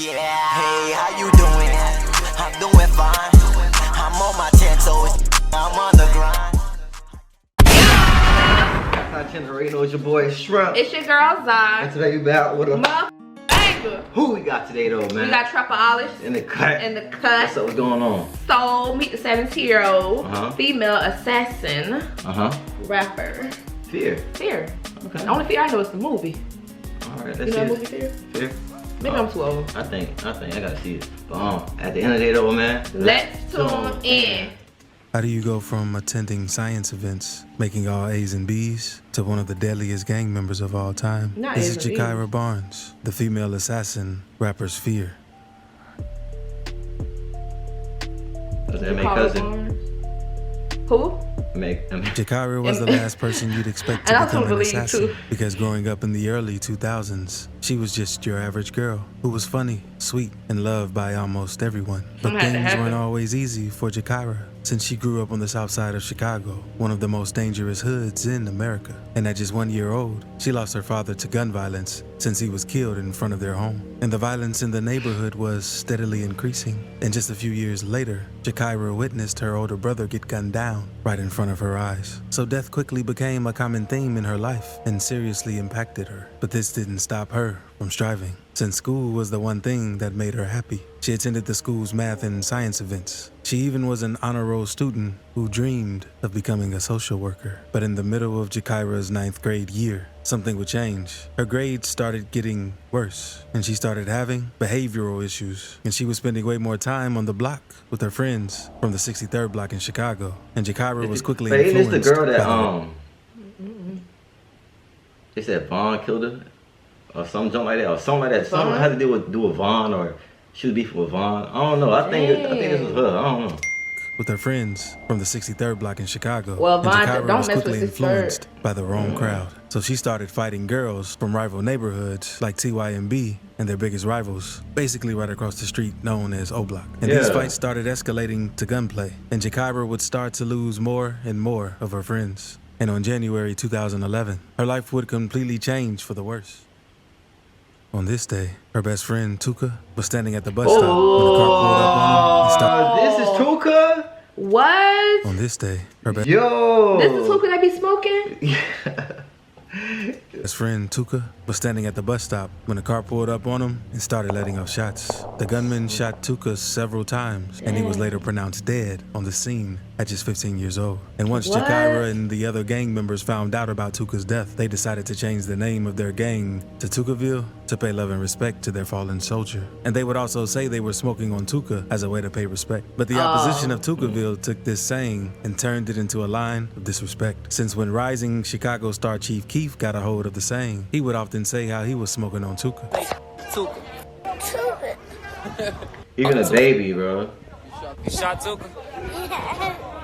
Yeah, hey, how you doing? I'm doing fine. I'm on my 10 toes. I'm on the grind. Itinerary, it's your boy Shrimp. It's your girl Zai. And today we back with a banger. Who we got today though, man? We got Trapaholics in the cut. What's up? What's going on? So meet the 17-year-old female assassin rapper. Fear. Okay. The only Fear I know is the movie. Alright, you know the movie Fear? Maybe I'm too old. I think I gotta see it. But at the end of the day though, man, let's tune in. How do you go from attending science events, making all A's and B's, to one of the deadliest gang members of all time? This is Jakyra Barnes, the female assassin, rapper's Fear. Does that make cousin? Who? Jakyra was the last person you'd expect to become an assassin, because growing up in the early 2000s, she was just your average girl who was funny, sweet, and loved by almost everyone. But things weren't always easy for Jakyra, since she grew up on the south side of Chicago, one of the most dangerous hoods in America. And at just 1 year old, she lost her father to gun violence since he was killed in front of their home. And the violence in the neighborhood was steadily increasing. And just a few years later, Jakyra witnessed her older brother get gunned down right in front of her eyes. So death quickly became a common theme in her life and seriously impacted her. But this didn't stop her from striving, since school was the one thing that made her happy. She attended the school's math and science events. She even was an honor roll student who dreamed of becoming a social worker. But in the middle of Jakyra's 9th grade year, something would change. Her grades started getting worse, and she started having behavioral issues. And she was spending way more time on the block with her friends from the 63rd block in Chicago. And Jakyra was quickly influenced. It's the girl that they said Vaughn killed her, or something like that, or something like that. Something had to do with Vaughn, or she was beefing with Vaughn. I don't know. I think this was her. I don't know. With her friends from the 63rd block in Chicago. Well, Vaughn, Jakyra was quickly influenced by the wrong crowd. So she started fighting girls from rival neighborhoods like TYMB and their biggest rivals, basically right across the street known as O Block. And these fights started escalating to gunplay, and Jakyra would start to lose more and more of her friends. And on January 2011, her life would completely change for the worse. On this day, her best friend, Tuka, was standing at the bus stop when the car pulled up on him and stopped. This is Tuka? What? On this day, her best... This is Tuka that be smoking? His friend, Tuka, was standing at the bus stop when the car pulled up on him and started letting off shots. The gunman shot Tuka several times, and he was later pronounced dead on the scene at just 15 years old. And once Jakyra and the other gang members found out about Tuka's death, they decided to change the name of their gang to Tukaville to pay love and respect to their fallen soldier. And they would also say they were smoking on Tuka as a way to pay respect. But the opposition of Tukaville took this saying and turned it into a line of disrespect. Since when rising Chicago star Chief Keef got a hold of the saying, he would often say how he was smoking on Tuka. Even a baby, bro. You shot Tuka?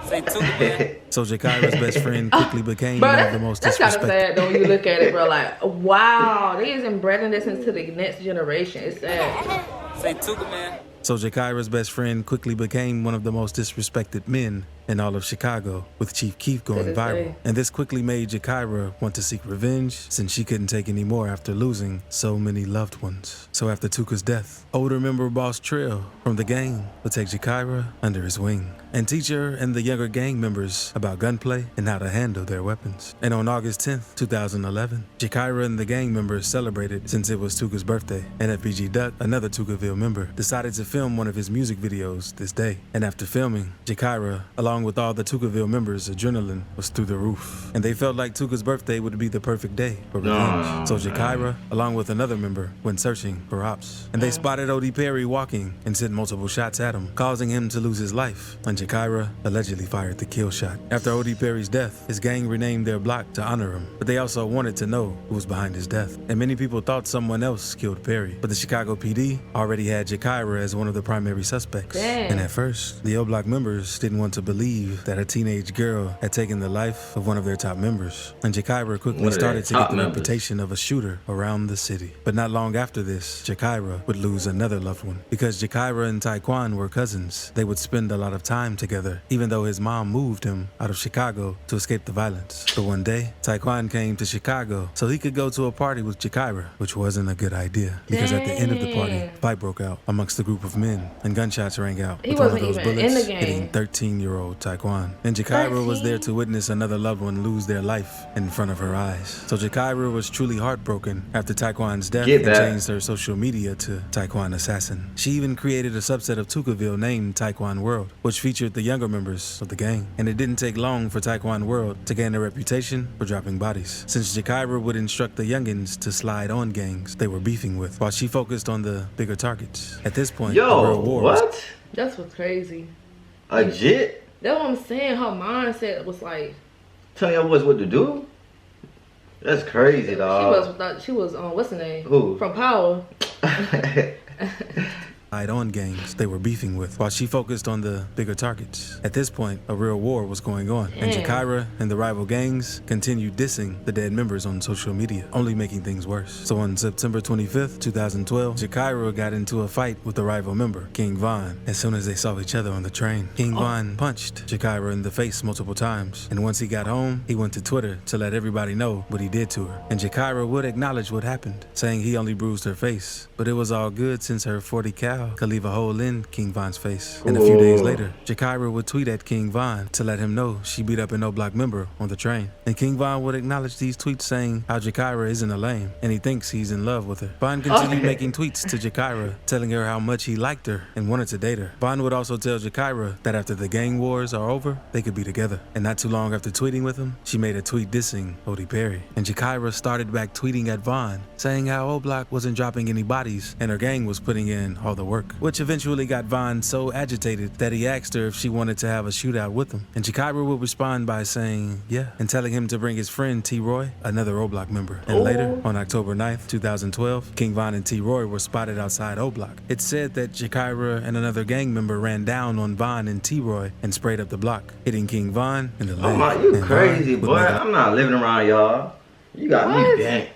Say Tuka, man. So Jakyra's best friend quickly became one of the most disrespected. That's kind of sad though when you look at it, bro. Like, wow, they is embedding this into the next generation. It's sad. Say Tuka, man. So Jakyra's best friend quickly became one of the most disrespected men in all of Chicago, with Chief Keef going viral. And this quickly made Jakyra want to seek revenge, since she couldn't take any more after losing so many loved ones. So after Tuka's death, older member Boss Trill from the gang would take Jakyra under his wing and teach her and the younger gang members about gunplay and how to handle their weapons. And on August 10th, 2011, Jakyra and the gang members celebrated since it was Tuka's birthday. And FBG Duck, another Tukaville member, decided to film one of his music videos this day. And after filming, Jakyra, along with all the Tukaville members, adrenaline was through the roof. And they felt like Tuka's birthday would be the perfect day for revenge. So Jakyra, along with another member, went searching for ops. And they spotted O.D. Perry walking and sent multiple shots at him, causing him to lose his life. And Jakyra allegedly fired the kill shot. After O.D. Perry's death, his gang renamed their block to honor him. But they also wanted to know who was behind his death. And many people thought someone else killed Perry. But the Chicago PD already had Jakyra as one of the primary suspects. Dang. And at first, the O Block members didn't want to believe that a teenage girl had taken the life of one of their top members. And Jakyra quickly started to get the reputation of a shooter around the city. But not long after this, Jakyra would lose another loved one. Because Jakyra and Taekwon were cousins, they would spend a lot of time together, even though his mom moved him out of Chicago to escape the violence. But one day, Taekwon came to Chicago so he could go to a party with Jakyra, which wasn't a good idea. Because at the end of the party, a fight broke out amongst a group of men, and gunshots rang out. He with one of wasn't those even bullets in the game. hitting 13-year-old Taekwon. And Jakyra was there to witness another loved one lose their life in front of her eyes. So Jakyra was truly heartbroken after Taekwon's death and changed her social media to Taekwon Assassin. She even created a subset of Tukaville named Taekwon World, which featured the younger members of the gang. And it didn't take long for Taekwon World to gain a reputation for dropping bodies, since Jakyra would instruct the youngins to slide on gangs they were beefing with, while she focused on the bigger targets. At this point, the real war was... That's what's crazy. Legit? That's what I'm saying. Her mindset was like... Telling y'all boys what to do? That's crazy, dog. She was what's her name? Who? From Power. On gangs they were beefing with, while she focused on the bigger targets. At this point, a real war was going on, and Jakyra and the rival gangs continued dissing the dead members on social media, only making things worse. So on September 25th, 2012, Jakyra got into a fight with the rival member, King Von. As soon as they saw each other on the train, King Von punched Jakyra in the face multiple times, and once he got home, he went to Twitter to let everybody know what he did to her. And Jakyra would acknowledge what happened, saying he only bruised her face, but it was all good since her 40 cal could leave a hole in King Von's face. And a few days later, Jakyra would tweet at King Von to let him know she beat up an O Block member on the train. And King Von would acknowledge these tweets, saying how Jakyra isn't a lame and he thinks he's in love with her. Von continued making tweets to Jakyra, telling her how much he liked her and wanted to date her. Von would also tell Jakyra that after the gang wars are over, they could be together. And not too long after tweeting with him, she made a tweet dissing Odie Perry. And Jakyra started back tweeting at Von, saying how O Block wasn't dropping any bodies and her gang was putting in all the work, which eventually got Von so agitated that he asked her if she wanted to have a shootout with him. And Jakyra would respond by saying yeah, and telling him to bring his friend T-Roy, another O Block member. And later, on October 9th, 2012, King Von and T-Roy were spotted outside O Block. It's said that Jakyra and another gang member ran down on Von and T-Roy and sprayed up the block, hitting King Von in the leg. Oh my, you crazy, boy. I'm not living around y'all. You got me bent.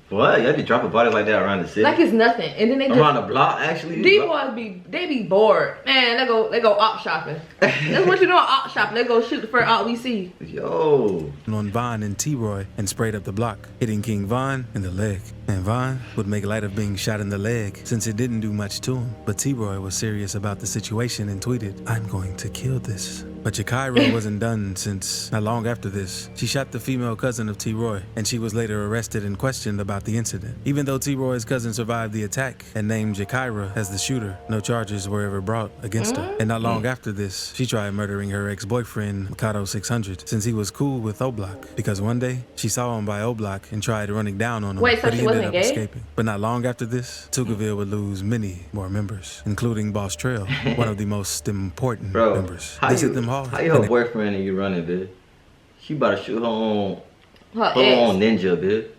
What? Y'all be dropping bodies like that around the city? Like it's nothing. And then they just... Around the block, actually? These boys be bored. Man, they go op shopping. That's what you know, op shopping. They go shoot the first op we see. Yo. On Von and T-Roy and sprayed up the block, hitting King Von in the leg. And Von would make light of being shot in the leg since it didn't do much to him. But T-Roy was serious about the situation and tweeted, "I'm going to kill this." But Jakyra wasn't done, since not long after this, she shot the female cousin of T-Roy, and she was later arrested and questioned about the incident. Even though T-Roy's cousin survived the attack and named Jakyra as the shooter, no charges were ever brought against her. And not long after this, she tried murdering her ex-boyfriend, Mikado 600, since he was cool with O Block, because one day she saw him by O Block and tried running down on him. Wait, so but she he ended wasn't up gay? escaping. But not long after this, Tukaville would lose many more members, including Boss Trail, one of the most important members. This hit them hard. How your boyfriend and you running, bitch? She about to shoot her own ninja, bitch.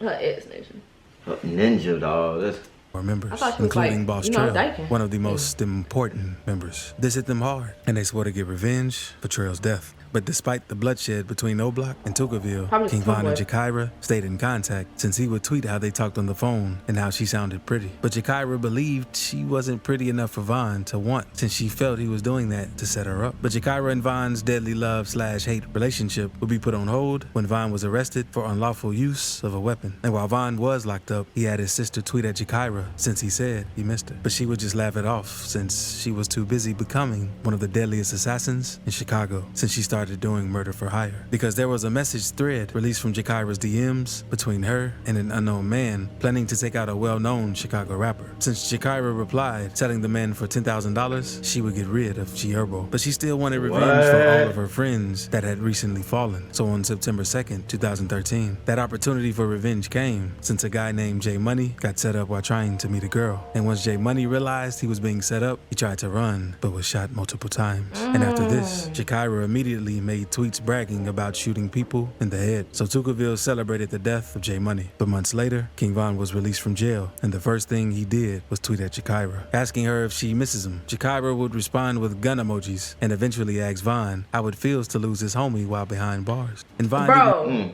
Her ex-nation. Her ninja, dog. That's members, including like, Boss Trail, one of the most important members. This hit them hard, and they swore to get revenge for Trail's death. But despite the bloodshed between O Block and Tukaville, King Von and Jakyra stayed in contact, since he would tweet how they talked on the phone and how she sounded pretty. But Jakyra believed she wasn't pretty enough for Von to want, since she felt he was doing that to set her up. But Jakyra and Von's deadly love/hate relationship would be put on hold when Von was arrested for unlawful use of a weapon. And while Von was locked up, he had his sister tweet at Jakyra, since he said he missed her. But she would just laugh it off, since she was too busy becoming one of the deadliest assassins in Chicago, since she started doing murder for hire. Because there was a message thread released from Jakyra's DMs between her and an unknown man planning to take out a well-known Chicago rapper. Since Jakyra replied, telling the man for $10,000 she would get rid of G Herbo. But she still wanted revenge for all of her friends that had recently fallen. So on September 2nd, 2013, that opportunity for revenge came, since a guy named J Money got set up while trying to meet a girl. And once J Money realized he was being set up, he tried to run, but was shot multiple times. And after this, Jakyra immediately repeatedly made tweets bragging about shooting people in the head. So Tuckerville celebrated the death of J Money. But months later, King Von was released from jail, and the first thing he did was tweet at Jakyra, asking her if she misses him. Jakyra would respond with gun emojis, and eventually asked Von how it feels to lose his homie while behind bars. And Von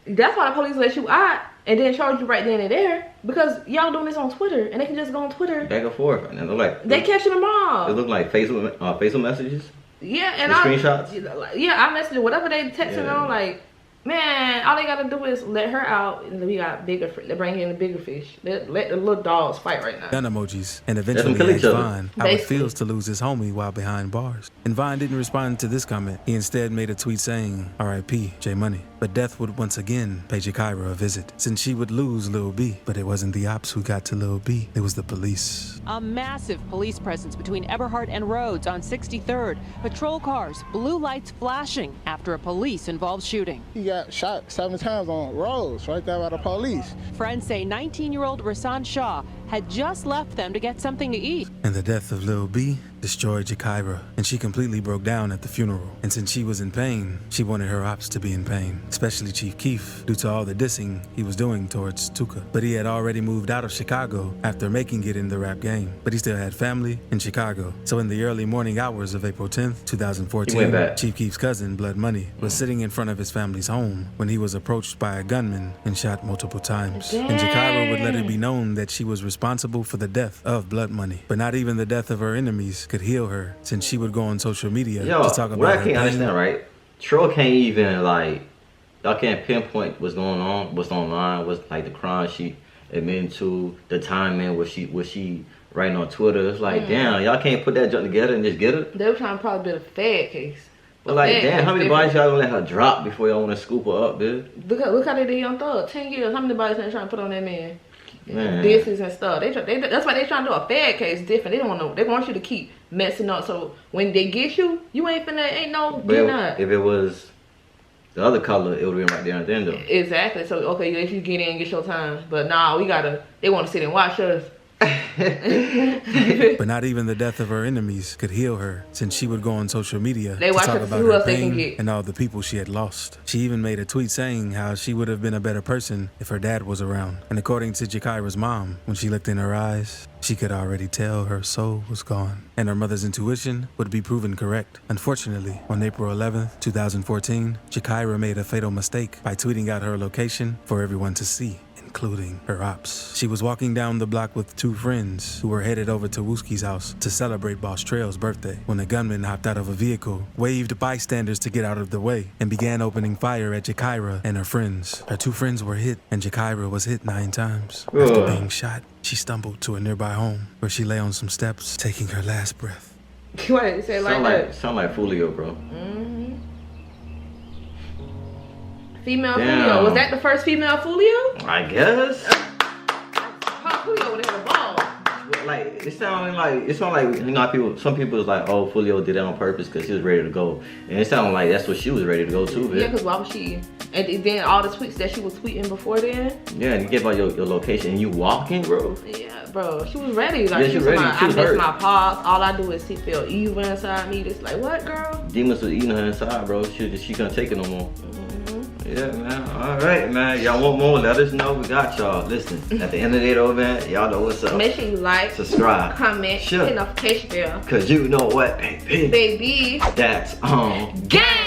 that's why the police let you out and then charge you right then and there, because y'all doing this on Twitter, and they can just go on Twitter back and forth, and it look like they catching them all. It look like Facebook messages. Yeah, and screenshots. Yeah, I messaged whatever they texting on. Like, man, all they gotta do is let her out, and we got bigger. They bring in the bigger fish. Let the little dogs fight right now. Gun emojis, and eventually asked Von how it feels to lose his homie while behind bars. And Von didn't respond to this comment. He instead made a tweet saying, "R.I.P. J Money." But death would once again pay Jakyra a visit, since she would lose Lil B. But it wasn't the ops who got to Lil B, it was the police. A massive police presence between Eberhard and Rhodes on 63rd. Patrol cars, blue lights flashing after a police-involved shooting. He got shot 7 times on Rhodes, right there by the police. Friends say 19-year-old Rasan Shah had just left them to get something to eat. And the death of Lil B destroyed Jakyra, and she completely broke down at the funeral. And since she was in pain, she wanted her ops to be in pain, especially Chief Keef, due to all the dissing he was doing towards Tuka. But he had already moved out of Chicago after making it in the rap game, but he still had family in Chicago. So in the early morning hours of April 10th, 2014, Chief Keef's cousin, Blood Money, was sitting in front of his family's home when he was approached by a gunman and shot multiple times. Dang. And Jakyra would let it be known that she was responsible for the death of Blood Money, but not even the death of her enemies could heal her, since she would go on social media to talk about what her I can't pain. understand, right? Troll can't even, like, y'all can't pinpoint what's going on, what's online, what's like the crime she admitted to, the timing, what she writing on Twitter. It's like, damn, y'all can't put that junk together and just get it. They were trying to probably build a fad case. But like, damn, how many bodies y'all gonna let her drop before y'all wanna scoop her up, dude? Look how they did Young Thug. 10 years. How many bodies they trying to put on that man? Man. Disses and stuff. That's why they trying to do a fad case different. They don't want they want you to keep messing up. So when they get you, you ain't no getting out. If it was the other color, it would have been right there and then though. Exactly. So okay, if you get in, get your time. But nah, they want to sit and watch us. But not even the death of her enemies could heal her, since she would go on social media to talk about her pain and all the people she had lost. She even made a tweet saying how she would have been a better person if her dad was around. And according to Jakyra's mom, when she looked in her eyes, she could already tell her soul was gone. And her mother's intuition would be proven correct. Unfortunately, on April 11th, 2014, Jakyra made a fatal mistake by tweeting out her location for everyone to see, including her ops. She was walking down the block with 2 friends who were headed over to Wooski's house to celebrate Boss Trail's birthday when a gunman hopped out of a vehicle, waved bystanders to get out of the way, and began opening fire at Jakyra and her friends. Her 2 friends were hit, and Jakyra was hit 9 times. After being shot, she stumbled to a nearby home where she lay on some steps, taking her last breath. What? Say like that? Sound like Fulio, bro. Female Fulio. Was that the first female Fulio? I guess. Fulio would have a ball. Like it sounded like you know how some people was like, oh, Fulio did that on purpose because she was ready to go, and it sounded like that's what she was ready to go too. Yeah, because why was she? And then all the tweets that she was tweeting before then. Yeah, and you give out your location and you walking, bro. Yeah, bro, she was ready. Like yeah, she was ready. I miss my paws. All I do is feel evil inside me. It's like, what, girl? Demons was eating her inside, bro. She couldn't take it no more. Yeah, man. All right, man. Y'all want more? Let us know. We got y'all. Listen, at the end of the day, though, man, y'all know what's up. Make sure you like, subscribe, comment, hit notification bell. Cause you know what, baby. Baby. That's on Gang.